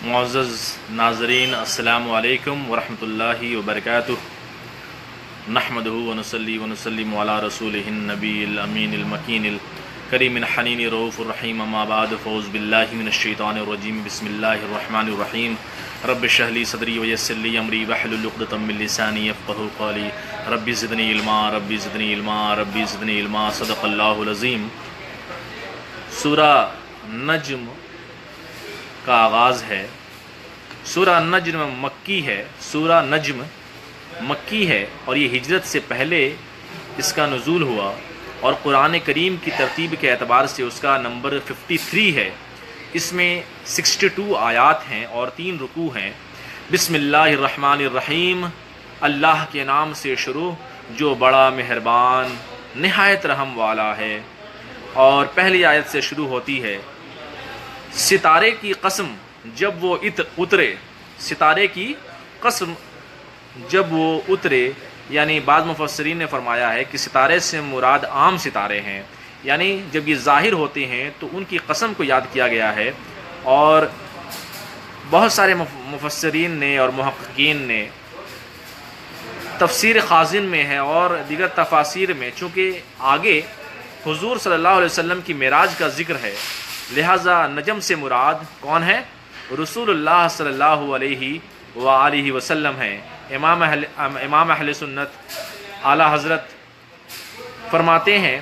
معزز ناظرین، السلام علیکم ورحمۃ اللہ وبرکاتہ۔ نحمدہ ونصلی ونسلم علی رسولہ النبی الامین المکین الکریم الحنین الرؤوف الرحیم، اما بعد، فاعوذ باللہ من الشیطان الرجیم، بسم اللہ الرحمن الرحیم۔ رب اشرح لی صدری ویسر لی امری واحلل عقدۃ من لسانی یفقہوا قولی، رب زدنی علما رب زدنی علما رب زدنی علما، صدق اللہ العظیم۔ سورہ نجم کا آغاز ہے۔ سورہ نجم مکی ہے، سورہ نجم مکی ہے اور یہ ہجرت سے پہلے اس کا نزول ہوا، اور قرآن کریم کی ترتیب کے اعتبار سے اس کا نمبر 53 ہے۔ اس میں 62 آیات ہیں اور 3 رکوع ہیں۔ بسم اللہ الرحمن الرحیم، اللہ کے نام سے شروع جو بڑا مہربان نہایت رحم والا ہے۔ اور پہلی آیت سے شروع ہوتی ہے، ستارے کی قسم جب وہ اترے، ستارے کی قسم جب وہ اترے، یعنی بعض مفسرین نے فرمایا ہے کہ ستارے سے مراد عام ستارے ہیں، یعنی جب یہ ظاہر ہوتے ہیں تو ان کی قسم کو یاد کیا گیا ہے۔ اور بہت سارے مفسرین نے اور محققین نے تفسیر خازن میں ہے اور دیگر تفاسیر میں، چونکہ آگے حضور صلی اللہ علیہ وسلم کی معراج کا ذکر ہے، لہٰذا نجم سے مراد کون ہے؟ رسول اللہ صلی اللہ علیہ وآلہ وسلم ہیں۔ امام اہل سنت اعلیٰ حضرت فرماتے ہیں،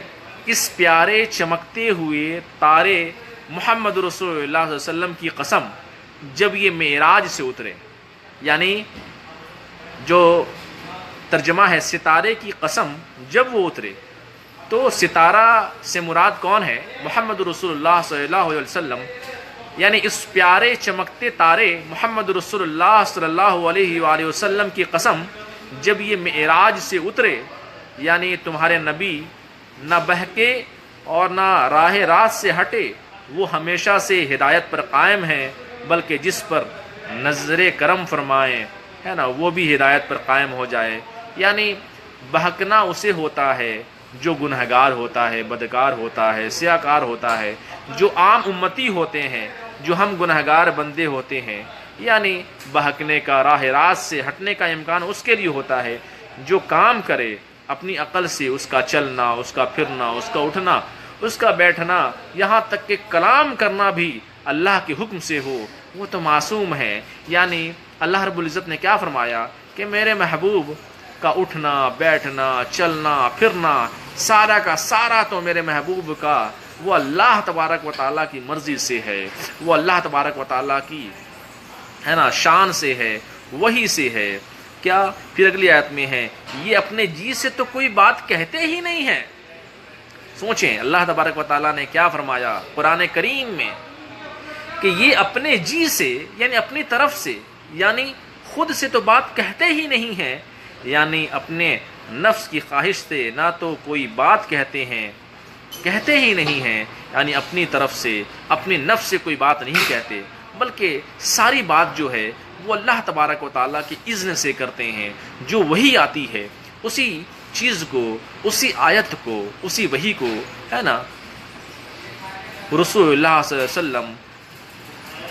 اس پیارے چمکتے ہوئے تارے محمد رسول اللہ صلی اللہ علیہ وسلم کی قسم جب یہ معراج سے اترے، یعنی جو ترجمہ ہے ستارے کی قسم جب وہ اترے، تو ستارہ سے مراد کون ہے؟ محمد رسول اللہ صلی اللہ علیہ وسلم، یعنی اس پیارے چمکتے تارے محمد رسول اللہ صلی اللہ علیہ وآلہ وسلم کی قسم جب یہ معراج سے اترے، یعنی تمہارے نبی نہ بہکے اور نہ راہ راست سے ہٹے، وہ ہمیشہ سے ہدایت پر قائم ہیں، بلکہ جس پر نظر کرم فرمائیں ہے نا وہ بھی ہدایت پر قائم ہو جائے۔ یعنی بہکنا اسے ہوتا ہے جو گنہگار ہوتا ہے، بدکار ہوتا ہے، سیاکار ہوتا ہے، جو عام امتی ہوتے ہیں، جو ہم گنہگار بندے ہوتے ہیں، یعنی بہکنے کا، راہ راست سے ہٹنے کا امکان اس کے لیے ہوتا ہے جو کام کرے اپنی عقل سے، اس کا چلنا، اس کا پھرنا، اس کا اٹھنا، اس کا بیٹھنا، یہاں تک کہ کلام کرنا بھی اللہ کے حکم سے ہو، وہ تو معصوم ہے۔ یعنی اللہ رب العزت نے کیا فرمایا کہ میرے محبوب کا اٹھنا، بیٹھنا، چلنا، پھرنا، سارا کا سارا تو میرے محبوب کا وہ اللہ تبارک و تعالیٰ کی مرضی سے ہے، وہ اللہ تبارک و تعالیٰ کی ہے نا شان سے ہے، وہی سے ہے۔ کیا پھر اگلی آیت میں ہے، یہ اپنے جی سے تو کوئی بات کہتے ہی نہیں ہیں۔ سوچیں اللہ تبارک و تعالیٰ نے کیا فرمایا قرآن کریم میں کہ یہ اپنے جی سے، یعنی اپنی طرف سے، یعنی خود سے تو بات کہتے ہی نہیں ہیں، یعنی اپنے نفس کی خواہش سے نہ تو کوئی بات کہتے ہی نہیں ہیں، یعنی اپنی طرف سے، اپنی نفس سے کوئی بات نہیں کہتے، بلکہ ساری بات جو ہے وہ اللہ تبارک و تعالیٰ کی اذن سے کرتے ہیں۔ جو وحی آتی ہے اسی چیز کو، اسی آیت کو، اسی وحی کو ہے نا رسول اللہ صلی اللہ علیہ وسلم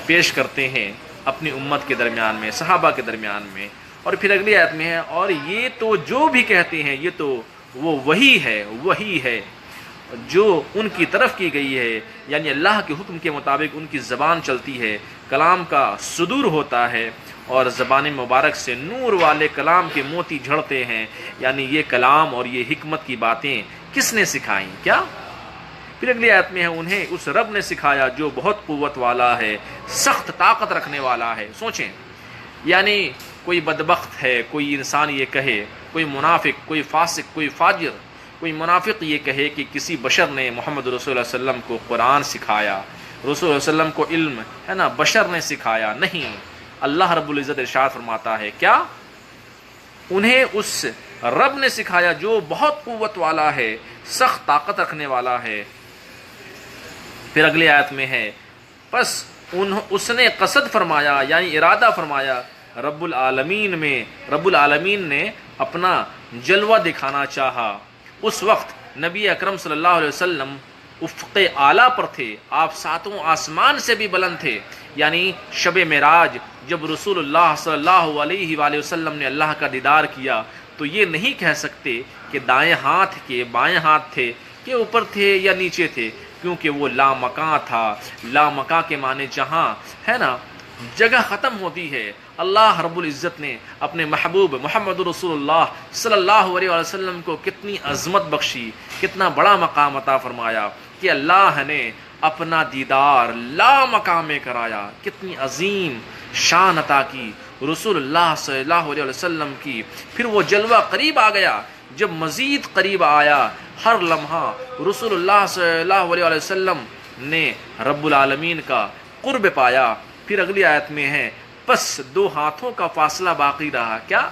پیش کرتے ہیں اپنی امت کے درمیان میں، صحابہ کے درمیان میں۔ اور پھر اگلی آیت میں ہے، اور یہ تو جو بھی کہتے ہیں یہ تو وہ وہی ہے جو ان کی طرف کی گئی ہے، یعنی اللہ کے حکم کے مطابق ان کی زبان چلتی ہے، کلام کا صدور ہوتا ہے، اور زبان مبارک سے نور والے کلام کے موتی جھڑتے ہیں۔ یعنی یہ کلام اور یہ حکمت کی باتیں کس نے سکھائیں؟ کیا؟ پھر اگلی آیت میں ہے، انہیں اس رب نے سکھایا جو بہت قوت والا ہے، سخت طاقت رکھنے والا ہے۔ سوچیں، یعنی کوئی بدبخت ہے، کوئی انسان یہ کہے، کوئی منافق، کوئی فاسق، کوئی فاجر، کوئی منافق یہ کہے کہ کسی بشر نے محمد رسول اللہ علیہ وسلم کو قرآن سکھایا، رسول اللہ علیہ وسلم کو علم ہے نا بشر نے سکھایا، نہیں۔ اللہ رب العزت ارشاد فرماتا ہے، کیا؟ انہیں اس رب نے سکھایا جو بہت قوت والا ہے، سخت طاقت رکھنے والا ہے۔ پھر اگلی آیت میں ہے، پس اس نے قصد فرمایا، یعنی ارادہ فرمایا، رب العالمین نے اپنا جلوہ دکھانا چاہا۔ اس وقت نبی اکرم صلی اللہ علیہ وسلم افق اعلیٰ پر تھے، آپ ساتوں آسمان سے بھی بلند تھے، یعنی شب معراج جب رسول اللہ صلی اللہ علیہ وآلہ وسلم نے اللہ کا دیدار کیا تو یہ نہیں کہہ سکتے کہ دائیں ہاتھ کے بائیں ہاتھ تھے کہ اوپر تھے یا نیچے تھے، کیونکہ وہ لامکاں تھا۔ لامکاں کے معنی جہاں ہے نا جگہ ختم ہوتی ہے۔ اللہ رب العزت نے اپنے محبوب محمد رسول اللہ صلی اللہ علیہ وسلم کو کتنی عظمت بخشی، کتنا بڑا مقام عطا فرمایا کہ اللہ نے اپنا دیدار لامکاں میں کرایا، کتنی عظیم شان عطا کی رسول اللہ صلی اللہ علیہ وسلم کی۔ پھر وہ جلوہ قریب آ گیا، جب مزید قریب آیا ہر لمحہ رسول اللہ صلی اللہ علیہ وسلم نے رب العالمین کا قرب پایا۔ پھر اگلی آیت میں ہے پس دو ہاتھوں کا فاصلہ باقی رہا۔ کیا؟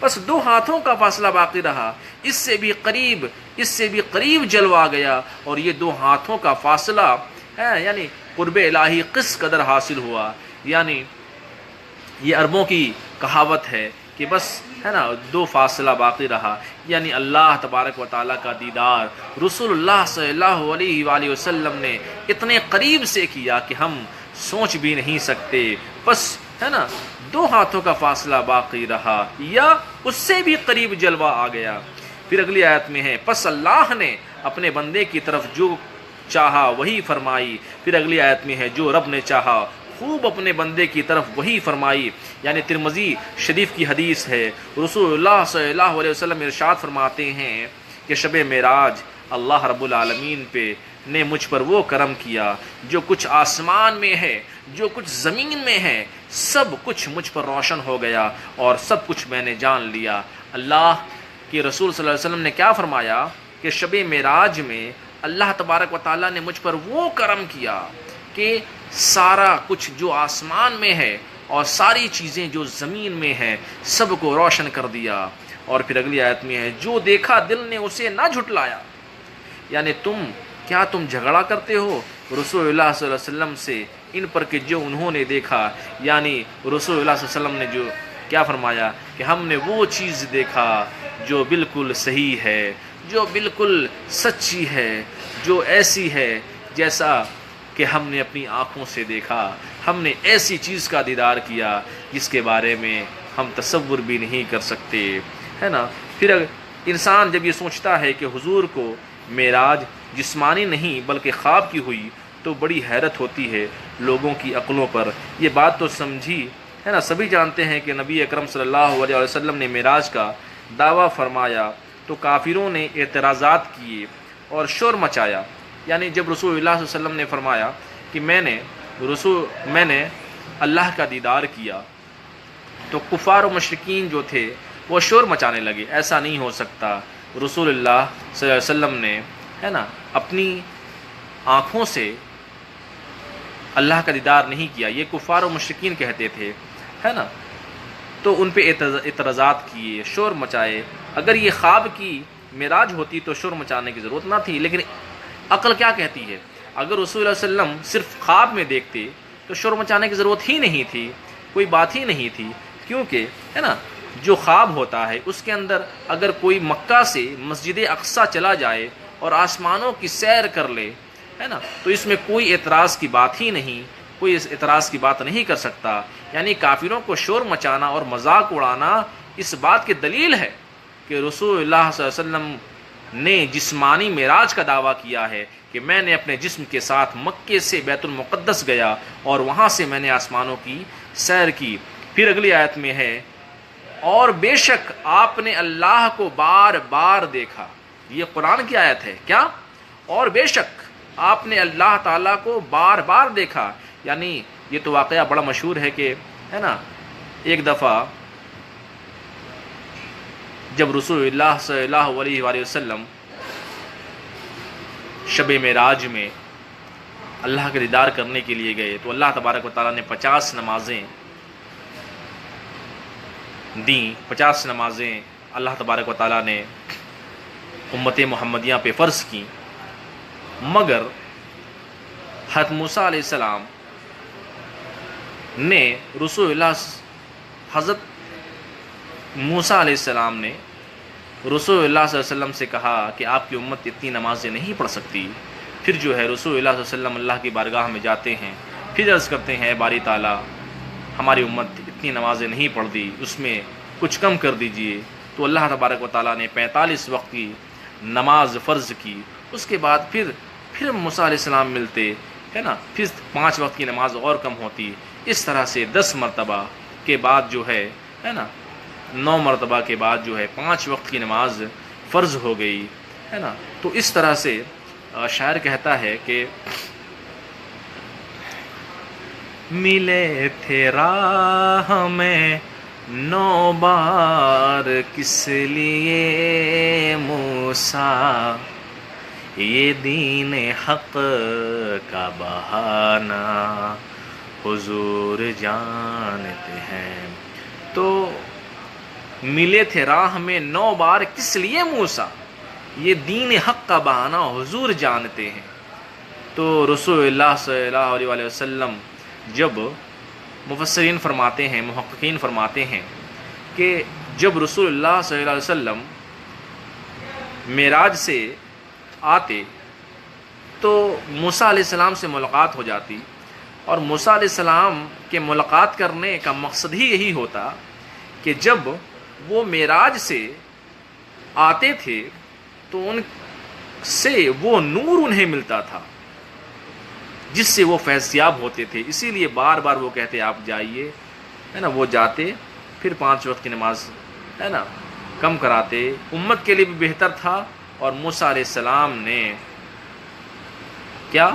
پس دو ہاتھوں کا فاصلہ باقی رہا، اس سے بھی قریب جلوہ آ گیا، اور یہ دو ہاتھوں کا فاصلہ ہے یعنی قرب الہی کس قدر حاصل ہوا۔ یعنی یہ عربوں کی کہاوت ہے کہ بس ہے نا دو فاصلہ باقی رہا، یعنی اللہ تبارک و تعالیٰ کا دیدار رسول اللہ صلی اللہ علیہ وآلہ وسلم نے اتنے قریب سے کیا کہ ہم سوچ بھی نہیں سکتے۔ بس ہے نا دو ہاتھوں کا فاصلہ باقی رہا یا اس سے بھی قریب جلوہ آ گیا۔ پھر اگلی آیت میں ہے پس اللہ نے اپنے بندے کی طرف جو چاہا وہی فرمائی۔ پھر اگلی آیت میں ہے جو رب نے چاہا خوب اپنے بندے کی طرف وہی فرمائی۔ یعنی ترمذی شریف کی حدیث ہے، رسول اللہ صلی اللہ علیہ وسلم ارشاد فرماتے ہیں کہ شب معراج اللہ رب العالمین پہ نے مجھ پر وہ کرم کیا، جو کچھ آسمان میں ہے جو کچھ زمین میں ہے سب کچھ مجھ پر روشن ہو گیا اور سب کچھ میں نے جان لیا۔ اللہ کے رسول صلی اللہ علیہ وسلم نے کیا فرمایا کہ شب معراج میں اللہ تبارک و تعالیٰ نے مجھ پر وہ کرم کیا کہ سارا کچھ جو آسمان میں ہے اور ساری چیزیں جو زمین میں ہیں سب کو روشن کر دیا۔ اور پھر اگلی آیت میں ہے جو دیکھا دل نے اسے نہ جھٹلایا۔ یعنی تم جھگڑا کرتے ہو رسول اللہ صلی اللہ علیہ وسلم سے ان پر کہ جو انہوں نے دیکھا، یعنی رسول اللہ صلی اللہ علیہ وسلم نے جو کیا فرمایا کہ ہم نے وہ چیز دیکھا جو بالکل صحیح ہے، جو بالکل سچی ہے، جو ایسی ہے جیسا کہ ہم نے اپنی آنکھوں سے دیکھا۔ ہم نے ایسی چیز کا دیدار کیا جس کے بارے میں ہم تصور بھی نہیں کر سکتے، ہے نا۔ پھر انسان جب یہ سوچتا ہے کہ حضور کو معراج جسمانی نہیں بلکہ خواب کی ہوئی تو بڑی حیرت ہوتی ہے لوگوں کی عقلوں پر۔ یہ بات تو سمجھی ہے نا، سبھی جانتے ہیں کہ نبی اکرم صلی اللہ علیہ وسلم نے معراج کا دعویٰ فرمایا تو کافروں نے اعتراضات کیے اور شور مچایا۔ یعنی جب رسول اللہ صلی اللہ علیہ وسلم نے فرمایا کہ میں نے اللہ کا دیدار کیا تو کفار و مشرکین جو تھے وہ شور مچانے لگے، ایسا نہیں ہو سکتا، رسول اللہ صلی اللہ علیہ وسلم نے ہے نا اپنی آنکھوں سے اللہ کا دیدار نہیں کیا، یہ کفار و مشرکین کہتے تھے، ہے نا۔ تو ان پہ اعتراضات کیے، شور مچائے۔ اگر یہ خواب کی معراج ہوتی تو شور مچانے کی ضرورت نہ تھی، لیکن عقل کیا کہتی ہے اگر رسول اللہ صلی اللہ علیہ وسلم صرف خواب میں دیکھتے تو شور مچانے کی ضرورت ہی نہیں تھی، کوئی بات ہی نہیں تھی، کیونکہ ہے نا جو خواب ہوتا ہے اس کے اندر اگر کوئی مکہ سے مسجد اقصیٰ چلا جائے اور آسمانوں کی سیر کر لے، ہے نا، تو اس میں کوئی اعتراض کی بات ہی نہیں، کوئی اس اعتراض کی بات نہیں کر سکتا۔ یعنی کافروں کو شور مچانا اور مذاق اڑانا اس بات کی دلیل ہے کہ رسول اللہ صلی اللہ علیہ وسلم نے جسمانی معراج کا دعویٰ کیا ہے کہ میں نے اپنے جسم کے ساتھ مکے سے بیت المقدس گیا اور وہاں سے میں نے آسمانوں کی سیر کی۔ پھر اگلی آیت میں ہے اور بے شک آپ نے اللہ کو بار بار دیکھا۔ یہ قرآن کی آیت ہے کیا؟ اور بے شک آپ نے اللہ تعالیٰ کو بار بار دیکھا، یعنی یہ تو واقعہ بڑا مشہور ہے کہ ہے نا ایک دفعہ جب رسول اللہ صلی اللہ علیہ وآلہ وسلم شب معراج میں اللہ کا دیدار کرنے کے لیے گئے تو اللہ تبارک و تعالیٰ نے 50 نمازیں دیں، 50 نمازیں اللہ تبارک و تعالیٰ نے امت محمدیہ پہ فرض کی، مگر حضرت موسیٰ علیہ السلام نے حضرت موسیٰ علیہ السلام نے رسول اللہ صلی اللہ علیہ وسلم سے کہا کہ آپ کی امت اتنی نمازیں نہیں پڑھ سکتی۔ پھر جو ہے رسول اللہ صلی اللہ علیہ وسلم اللہ کی بارگاہ میں جاتے ہیں، پھر عرض کرتے ہیں اے باری تعالیٰ ہماری امت اتنی نمازیں نہیں پڑھ دی، اس میں کچھ کم کر دیجئے۔ تو اللہ تبارک و تعالیٰ نے 45 وقت کی نماز فرض کی۔ اس کے بعد پھر موسیٰ علیہ السلام ملتے، ہے نا، پھر 5 وقت کی نماز اور کم ہوتی۔ اس طرح سے 10 مرتبہ کے بعد جو ہے نا 9 مرتبہ کے بعد جو ہے 5 وقت کی نماز فرض ہو گئی، ہے نا۔ تو اس طرح سے شاعر کہتا ہے کہ ملے تھے راہ میں 9 بار کس لیے موسیٰ، یہ دین حق کا بہانہ حضور جانتے ہیں۔ تو ملے تھے راہ میں 9 بار کس لیے موسیٰ، یہ دین حق کا بہانہ حضور جانتے ہیں۔ تو رسول اللہ صلی اللہ علیہ وسلم جب مفسرین فرماتے ہیں، محققین فرماتے ہیں کہ جب رسول اللہ صلی اللہ علیہ وسلم معراج سے آتے تو موسیٰ علیہ السلام سے ملاقات ہو جاتی، اور موسیٰ علیہ السلام کے ملاقات کرنے کا مقصد ہی یہی ہوتا کہ جب وہ معراج سے آتے تھے تو ان سے وہ نور انہیں ملتا تھا جس سے وہ فیضیاب ہوتے تھے۔ اسی لیے بار بار وہ کہتے آپ جائیے، ہے نا۔ وہ جاتے، پھر 5 وقت کی نماز، ہے نا، کم کراتے، امت کے لیے بھی بہتر تھا۔ اور موسیٰ علیہ السلام نے کیا؟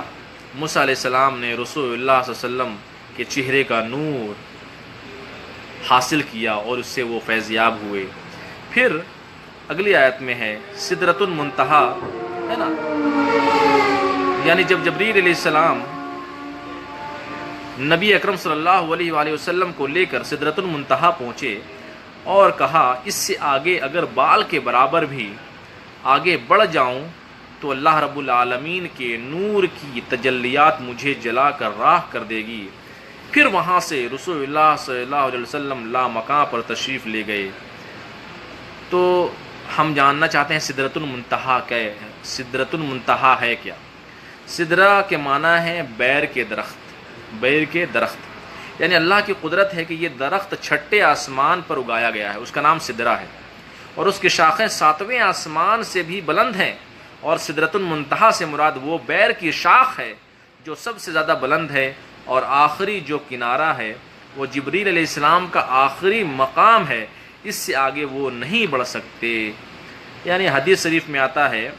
موسیٰ علیہ السلام نے رسول اللہ صلی اللہ علیہ وسلم کے چہرے کا نور حاصل کیا اور اس سے وہ فیضیاب ہوئے۔ پھر اگلی آیت میں ہے سدرۃ المنتہا، ہے نا، یعنی جب جبریل علیہ السلام نبی اکرم صلی اللہ علیہ وآلہ وسلم کو لے کر سدرۃ المنتہا پہنچے اور کہا اس سے آگے اگر بال کے برابر بھی آگے بڑھ جاؤں تو اللہ رب العالمین کے نور کی تجلیات مجھے جلا کر راہ کر دے گی۔ پھر وہاں سے رسول اللہ صلی اللہ علیہ وسلم لا مکان پر تشریف لے گئے۔ تو ہم جاننا چاہتے ہیں سدرۃ المنتہا کیا ہے؟ سدرۃ المنتہا ہے کیا؟ سدرہ کے معنی ہے بیر کے درخت، بیر کے درخت، یعنی اللہ کی قدرت ہے کہ یہ درخت چھٹے آسمان پر اگایا گیا ہے، اس کا نام سدرہ ہے، اور اس کی شاخیں 7ویں آسمان سے بھی بلند ہیں۔ اور سدرۃ المنتہا سے مراد وہ بیر کی شاخ ہے جو سب سے زیادہ بلند ہے، اور آخری جو کنارہ ہے وہ جبریل علیہ السلام کا آخری مقام ہے، اس سے آگے وہ نہیں بڑھ سکتے۔ یعنی حدیث شریف میں آتا ہے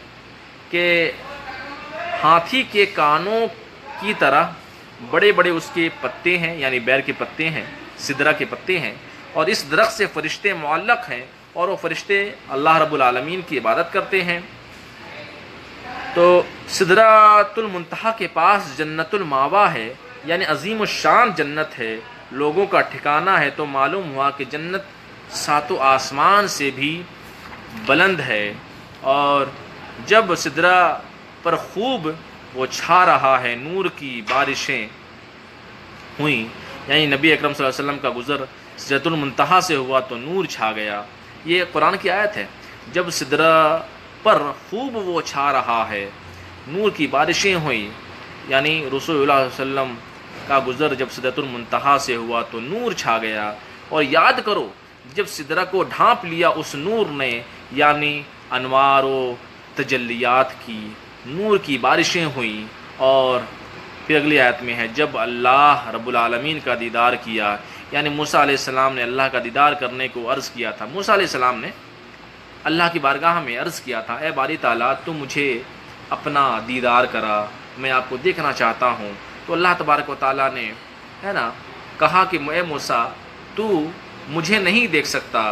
کہ ہاتھی کے کانوں کی طرح بڑے بڑے اس کے پتے ہیں، یعنی بیر کے پتے ہیں، سدرہ کے پتے ہیں، اور اس درخت سے فرشتے معلق ہیں، اور وہ فرشتے اللہ رب العالمین کی عبادت کرتے ہیں۔ تو سدرۃ المنتہا کے پاس جنت الماوا ہے، یعنی عظیم الشان جنت ہے، لوگوں کا ٹھکانہ ہے۔ تو معلوم ہوا کہ جنت 7 آسمان سے بھی بلند ہے، اور جب سدرہ پر خوب وہ چھا رہا ہے، نور کی بارشیں ہوئیں، یعنی نبی اکرم صلی اللہ علیہ وسلم کا گزر سدرۃ المنتہا سے ہوا تو نور چھا گیا۔ یہ قرآن کی آیت ہے، جب سدرہ پر خوب وہ چھا رہا ہے، نور کی بارشیں ہوئیں، یعنی رسول اللہ صلی اللہ علیہ وسلم کا گزر جب سدرۃ المنتہا سے ہوا تو نور چھا گیا۔ اور یاد کرو جب سدرہ کو ڈھانپ لیا اس نور نے، یعنی انوار و تجلیات کی، نور کی بارشیں ہوئیں۔ اور پھر اگلی آیت میں ہے جب اللہ رب العالمین کا دیدار کیا، یعنی موسیٰ علیہ السلام نے اللہ کا دیدار کرنے کو عرض کیا تھا۔ موسیٰ علیہ السلام نے اللہ کی بارگاہ میں عرض کیا تھا اے باری تعالیٰ تو مجھے اپنا دیدار کرا، میں آپ کو دیکھنا چاہتا ہوں۔ تو اللہ تبارک و تعالیٰ نے، ہے نا، کہا کہ اے موسیٰ تو مجھے نہیں دیکھ سکتا،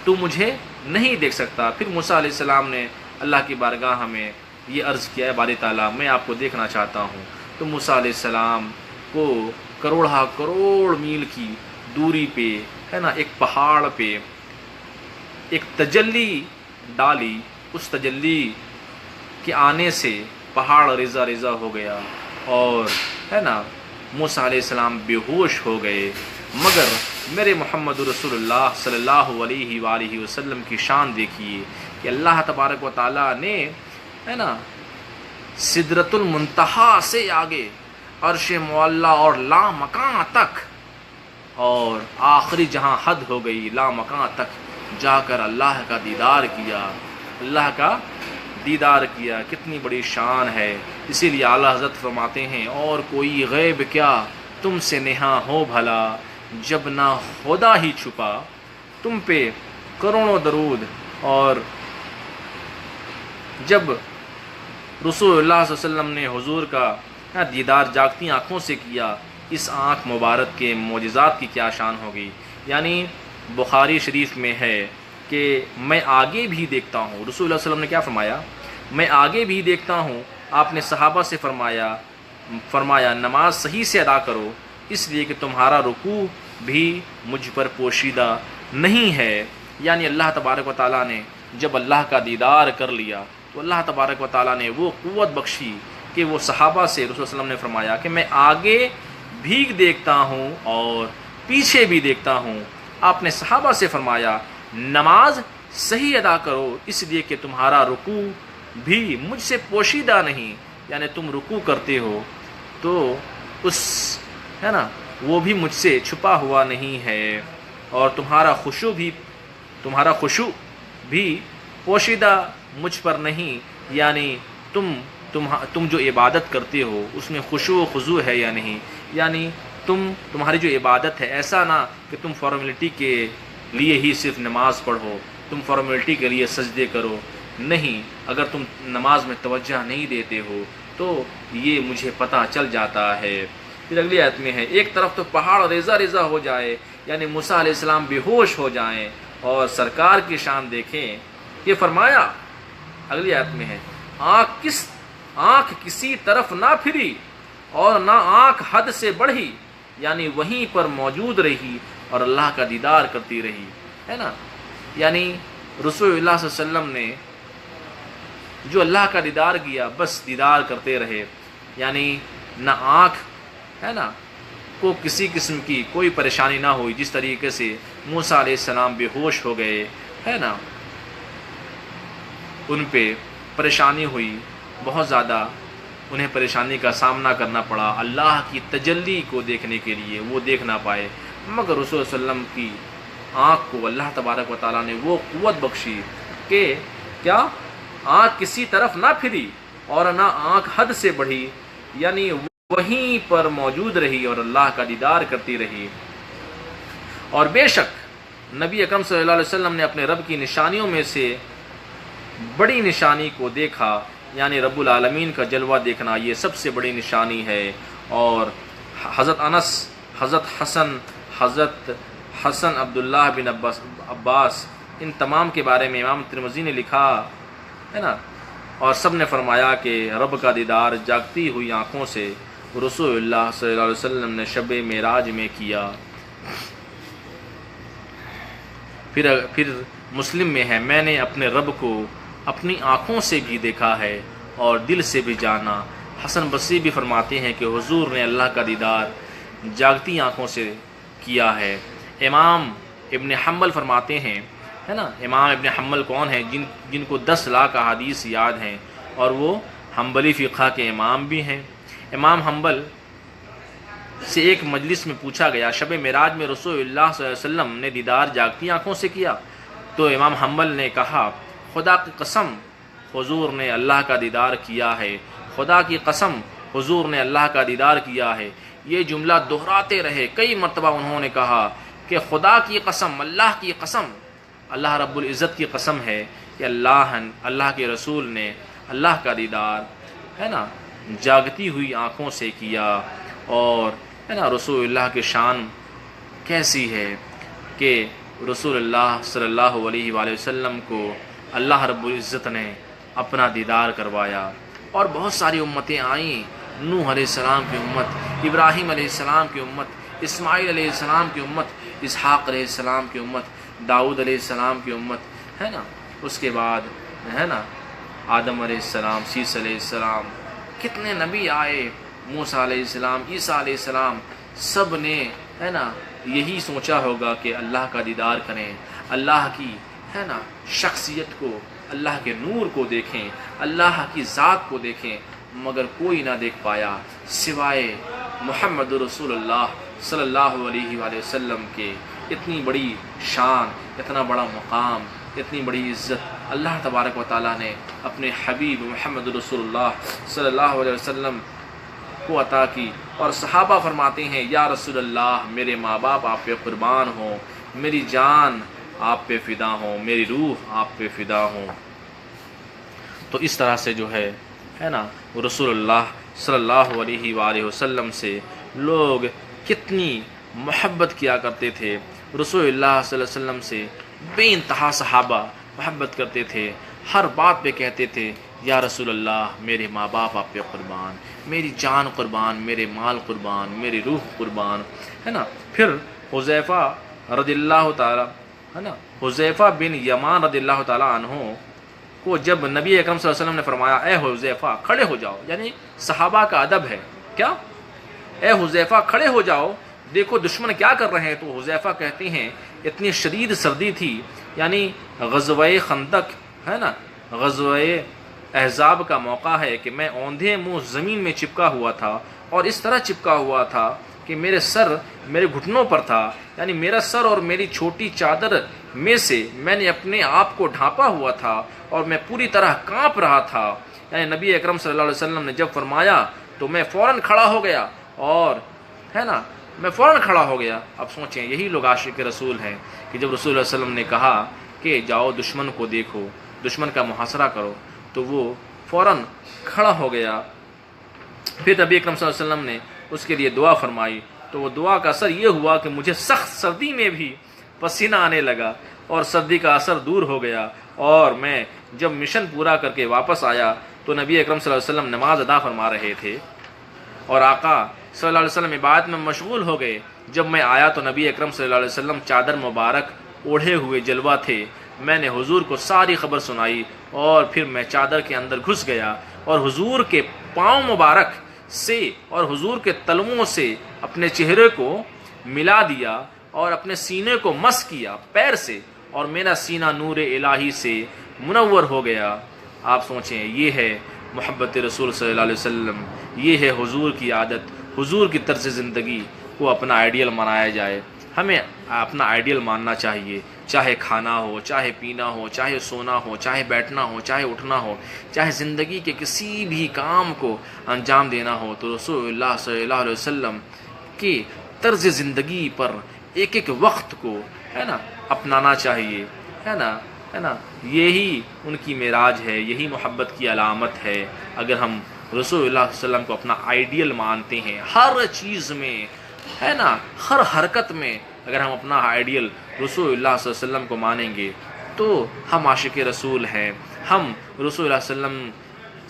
تو مجھے نہیں دیکھ سکتا۔ پھر موسیٰ علیہ السلام نے اللہ کی بارگاہ میں یہ عرض کیا ہے باری تعالیٰ میں آپ کو دیکھنا چاہتا ہوں۔ تو موسیٰ علیہ السلام کو کروڑہ کروڑ میل کی دوری پہ، ہے نا، ایک پہاڑ پہ ایک تجلی ڈالی، اس تجلی کے آنے سے پہاڑ ریزہ ریزہ ہو گیا، اور ہے نا موسیٰ علیہ السلام بے ہوش ہو گئے۔ مگر میرے محمد رسول اللہ صلی اللہ علیہ وآلہ وسلم کی شان دیکھیے کہ اللہ تبارک و تعالیٰ نے، ہے نا، سدرۃ المنتہا سے آگے عرش معلیٰ اور لا مکان تک، اور آخری جہاں حد ہو گئی لا مکان تک جا کر اللہ کا دیدار کیا، اللہ کا دیدار کیا۔ کتنی بڑی شان ہے۔ اسی لیے اعلیٰ حضرت فرماتے ہیں اور کوئی غیب کیا تم سے نہاں ہو بھلا، جب نہ خدا ہی چھپا تم پہ کروڑوں درود۔ اور جب رسول اللہ صلی اللہ علیہ وسلم نے حضور کا دیدار جاگتی آنکھوں سے کیا، اس آنکھ مبارک کے معجزات کی کیا شان ہوگی۔ یعنی بخاری شریف میں ہے کہ میں آگے بھی دیکھتا ہوں، رسول اللہ صلی اللہ علیہ وسلم نے کیا فرمایا، میں آگے بھی دیکھتا ہوں۔ آپ نے صحابہ سے فرمایا نماز صحیح سے ادا کرو، اس لیے کہ تمہارا رکوع بھی مجھ پر پوشیدہ نہیں ہے۔ یعنی اللہ تبارک و تعالیٰ نے جب اللہ کا دیدار کر لیا تو اللہ تبارک و تعالیٰ نے وہ قوت بخشی کہ وہ صحابہ سے رسول اللہ علیہ وسلم نے فرمایا کہ میں آگے بھی دیکھتا ہوں اور پیچھے بھی دیکھتا ہوں۔ آپ نے صحابہ سے فرمایا نماز صحیح ادا کرو، اس لیے کہ تمہارا رکوع بھی مجھ سے پوشیدہ نہیں، یعنی تم رکوع کرتے ہو تو اس ہے نا وہ بھی مجھ سے چھپا ہوا نہیں ہے، اور تمہارا خشوع بھی پوشیدہ مجھ پر نہیں، یعنی تم جو عبادت کرتے ہو اس میں خشوع و خضوع ہے یا نہیں، یعنی تمہاری جو عبادت ہے ایسا نہ کہ تم فارمیلٹی کے لیے ہی صرف نماز پڑھو، تم فارمیلٹی کے لیے سجدے کرو، نہیں، اگر تم نماز میں توجہ نہیں دیتے ہو تو یہ مجھے پتہ چل جاتا ہے۔ پھر اگلی آیت میں ہے ایک طرف تو پہاڑ ریزہ ریزہ ہو جائے، یعنی موسیٰ علیہ السلام بے ہوش ہو جائیں اور سرکار کی شان دیکھیں۔ یہ فرمایا اگلی آیت میں ہے آنکھ کسی طرف نہ پھری اور نہ آنکھ حد سے بڑھی، یعنی وہیں پر موجود رہی اور اللہ کا دیدار کرتی رہی، ہے نا۔ یعنی رسول اللہ صلی اللہ علیہ وسلم نے جو اللہ کا دیدار کیا بس دیدار کرتے رہے، یعنی نہ آنکھ ہے نا کو کسی قسم کی کوئی پریشانی نہ ہوئی، جس طریقے سے موسیٰ علیہ السلام بے ہوش ہو گئے، ہے نا، ان پہ پریشانی ہوئی، بہت زیادہ انہیں پریشانی کا سامنا کرنا پڑا اللہ کی تجلی کو دیکھنے کے لیے، وہ دیکھ نہ پائے، مگر رسول صلی اللہ علیہ وسلم کی آنکھ کو اللہ تبارک و تعالیٰ نے وہ قوت بخشی کہ کیا آنکھ کسی طرف نہ پھری اور نہ آنکھ حد سے بڑھی، یعنی وہیں پر موجود رہی اور اللہ کا دیدار کرتی رہی۔ اور بے شک نبی اکرم صلی اللہ علیہ وسلم نے اپنے رب کی نشانیوں میں سے بڑی نشانی کو دیکھا، یعنی رب العالمین کا جلوہ دیکھنا یہ سب سے بڑی نشانی ہے۔ اور حضرت انس، حضرت حسن عبداللہ بن عباس، ان تمام کے بارے میں امام ترمذی نے لکھا ہے نا، اور سب نے فرمایا کہ رب کا دیدار جاگتی ہوئی آنکھوں سے رسول اللہ صلی اللہ علیہ وسلم نے شب معراج میں کیا۔ پھر مسلم میں ہے میں نے اپنے رب کو اپنی آنکھوں سے بھی دیکھا ہے اور دل سے بھی جانا۔ حسن بصری بھی فرماتے ہیں کہ حضور نے اللہ کا دیدار جاگتی آنکھوں سے کیا ہے۔ امام ابن حنبل فرماتے ہیں، ہے نا، امام ابن حنبل کون ہیں؟ جن کو 10 لاکھ احادیث یاد ہیں اور وہ حنبلی فقہ کے امام بھی ہیں۔ امام حنبل سے ایک مجلس میں پوچھا گیا شب معراج میں رسول اللہ صلی اللہ علیہ وسلم نے دیدار جاگتی آنکھوں سے کیا؟ تو امام حنبل نے کہا خدا کی قسم حضور نے اللہ کا دیدار کیا ہے، خدا کی قسم حضور نے اللہ کا دیدار کیا ہے۔ یہ جملہ دہراتے رہے، کئی مرتبہ انہوں نے کہا کہ خدا کی قسم، اللہ کی قسم، اللہ رب العزت کی قسم ہے کہ اللہ کے رسول نے اللہ کا دیدار ہے نا جاگتی ہوئی آنکھوں سے کیا۔ اور ہے نا رسول اللہ کی شان کیسی ہے کہ رسول اللہ صلی اللہ علیہ وآلہ وسلم کو اللہ رب العزت نے اپنا دیدار کروایا، اور بہت ساری امتیں آئیں، نوح علیہ السلام کی امت، ابراہیم علیہ السلام کی امت، اسماعیل علیہ السلام کی امت، اسحاق علیہ السلام کی امت، داؤد علیہ السلام کی امت، ہے نا، اس کے بعد ہے نا آدم علیہ السلام، سیس علیہ السلام، کتنے نبی آئے، موسیٰ علیہ السلام، عیسیٰ علیہ السلام، سب نے ہے نا یہی سوچا ہوگا کہ اللہ کا دیدار کریں، اللہ کی ہے نا شخصیت کو، اللہ کے نور کو دیکھیں، اللہ کی ذات کو دیکھیں۔ مگر کوئی نہ دیکھ پایا سوائے محمد رسول اللہ صلی اللہ علیہ وآلہ وسلم کے۔ اتنی بڑی شان، اتنا بڑا مقام، اتنی بڑی عزت اللہ تبارک و تعالیٰ نے اپنے حبیب محمد رسول اللہ صلی اللہ علیہ وسلم کو عطا کی۔ اور صحابہ فرماتے ہیں یا رسول اللہ میرے ماں باپ آپ پہ قربان ہوں، میری جان آپ پہ فدا ہوں، میری روح آپ پہ فدا ہوں۔ تو اس طرح سے جو ہے نا رسول اللہ صلی اللہ علیہ وآلہ وسلم سے لوگ کتنی محبت کیا کرتے تھے۔ رسول اللہ صلی اللہ علیہ وسلم سے بے انتہا صحابہ محبت کرتے تھے، ہر بات پہ کہتے تھے یا رسول اللہ میرے ماں باپ آپ پہ قربان، میری جان قربان، میرے مال قربان، میری روح قربان، ہے نا۔ پھر حذیفہ رضی اللہ تعالی، ہے نا، حذیفہ بن یمان رضی اللہ تعالیٰ عنہ کو جب نبی اکرم صلی اللہ علیہ وسلم نے فرمایا اے حذیفہ کھڑے ہو جاؤ، یعنی صحابہ کا ادب ہے کیا، اے حذیفہ کھڑے ہو جاؤ، دیکھو دشمن کیا کر رہے ہیں۔ تو حذیفہ کہتے ہیں اتنی شدید سردی تھی، یعنی غزوہ خندق ہے نا، غزوہ احزاب کا موقع ہے کہ میں اوندھے منہ زمین میں چپکا ہوا تھا، اور اس طرح چپکا ہوا تھا کہ میرے سر میرے گھٹنوں پر تھا، یعنی میرا سر اور میری چھوٹی چادر میں سے میں نے اپنے آپ کو ڈھانپا ہوا تھا، اور میں پوری طرح کانپ رہا تھا۔ یعنی نبی اکرم صلی اللہ علیہ وسلم نے جب فرمایا تو میں فوراً کھڑا ہو گیا، اور ہے نا میں فوراً کھڑا ہو گیا۔ اب سوچیں یہی لوگ عاشق رسول ہیں کہ جب رسول اللہ علیہ وسلم نے کہا کہ جاؤ دشمن کو دیکھو، دشمن کا محاصرہ کرو، تو وہ فوراً کھڑا ہو گیا۔ پھر نبی اکرم صلی اللہ علیہ وسلم نے اس کے لیے دعا فرمائی، تو وہ دعا کا اثر یہ ہوا کہ مجھے سخت سردی میں بھی پسینہ آنے لگا، اور سردی کا اثر دور ہو گیا، اور میں جب مشن پورا کر کے واپس آیا تو نبی اکرم صلی اللہ علیہ وسلم نماز ادا فرما رہے تھے، اور آقا صلی اللہ علیہ وسلم عبادت میں مشغول ہو گئے۔ جب میں آیا تو نبی اکرم صلی اللہ علیہ وسلم چادر مبارک اوڑھے ہوئے جلوہ تھے۔ میں نے حضور کو ساری خبر سنائی، اور پھر میں چادر کے اندر گھس گیا، اور حضور کے پاؤں مبارک سے اور حضور کے تلوؤں سے اپنے چہرے کو ملا دیا، اور اپنے سینے کو مس کیا پیر سے، اور میرا سینہ نور الہی سے منور ہو گیا۔ آپ سوچیں یہ ہے محبت رسول صلی اللہ علیہ وسلم، یہ ہے حضور کی عادت، حضور کی طرز زندگی کو اپنا آئیڈیل منایا جائے۔ ہمیں اپنا آئیڈیل ماننا چاہیے، چاہے کھانا ہو، چاہے پینا ہو، چاہے سونا ہو، چاہے بیٹھنا ہو، چاہے اٹھنا ہو، چاہے زندگی کے کسی بھی کام کو انجام دینا ہو، تو رسول اللہ صلی اللہ علیہ وسلم کی طرز زندگی پر ایک ایک وقت کو ہے نا اپنانا چاہیے، ہے نا۔ یہی ان کی معراج ہے، یہی محبت کی علامت ہے۔ اگر ہم رسول اللہ صلی اللہ علیہ وسلم کو اپنا آئیڈیل مانتے ہیں ہر چیز میں، ہے نا، ہر حرکت میں، اگر ہم اپنا آئیڈیل رسول اللہ صلی اللہ علیہ وسلم کو مانیں گے تو ہم عاشق رسول ہیں، ہم رسول اللہ صلی اللہ علیہ وسلم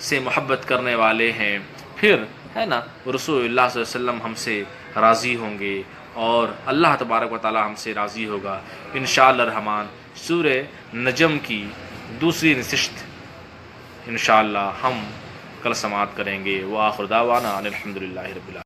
سے محبت کرنے والے ہیں۔ پھر ہے نا رسول اللہ صلی اللہ علیہ وسلم ہم سے راضی ہوں گے، اور اللہ تبارک و تعالی ہم سے راضی ہوگا انشاءاللہ الرحمن۔ سورہ نجم کی دوسری نشست انشاءاللہ ہم کل سماعت کریں گے۔ وآخر دعوانا ان الحمدللہ رب العالمین۔